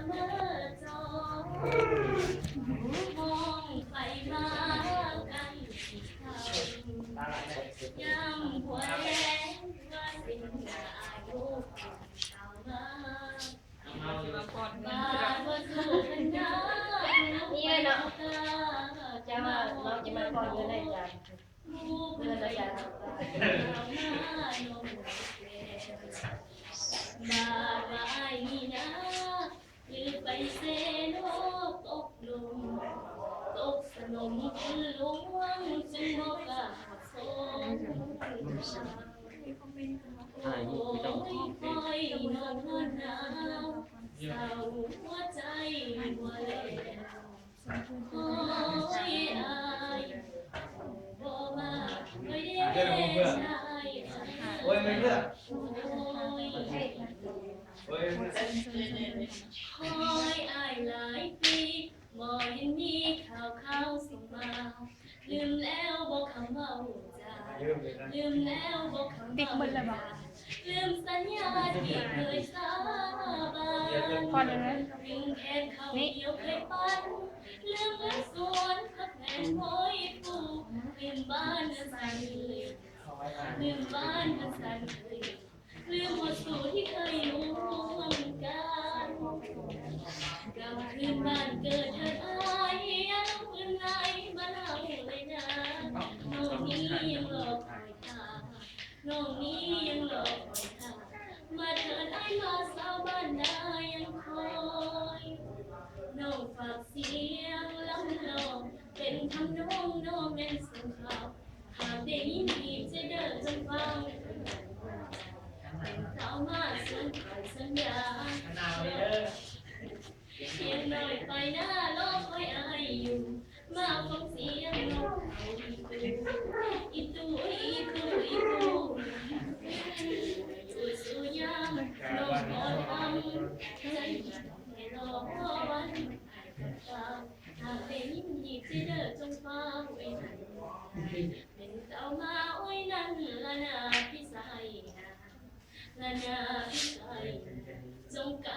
เมื่อจองมองไปมากันที่เขายามหัวแรงว่าสิ่งหนายุคเก่ามาบ้านว่าสู้กันนะนี่เลยเนาะจะมาเราจะมาก่อนอยู่ในใจเมื่อเราจะเรามาโน้มบาบายนี่นะหรือไปเซโนตกลงตกสนมคุณหลวงจึงบอกกาสงโอ้ยคอยนอนหนาวเศร้าหัวใจหัวแหลมโอ้ยอายบ่มาไม่ได้ชายโอ้ยไม่เลือกโอ้ยคอยอายหลายปีบ่เห็นมีข่าวส่งมาลืมแล้วบอกคำว่าจาลืมแล้วบอกคำว่าจาลืมสัญญาที่เคยสาบานลืมแขนเขาเดียวเคยปั้นลืมเงินสวนพักแผ่นโอยปูลืมบ้านนั้นสั่นเลยลืมบ้านนั้นสั่นเลยลืมหมดสูตรที่เคยร่วมกันกลับคืนบ้านเกิดเธออายยังคืนไหนบ้านเราเลยนะน้องนี้ยังรอคอยท่าน้องนี้ยังรอคอยท่ามาเถิดไอ้มาสาวบ้านนายังคอยน้องฝากเสียงลำลองเป็นทำน้องน้องเป็นส่งข่าวหากได้ยินดีจะเดินจนฟังสาวมาสัญญาสัญญาเพียงหน่อยไปหน้าโลกคอยอายอยู่มาฟังเสียงนกเขาอีตูอีตูอีตูสู้สู้ยามน้องขอทำฉันให้รอวันหากได้ยินดีจะเดินจงฟังไว้ให้เป็นเจ้ามาโอ้ยนั่นละนาพี่สายละนาพี่สายจงกา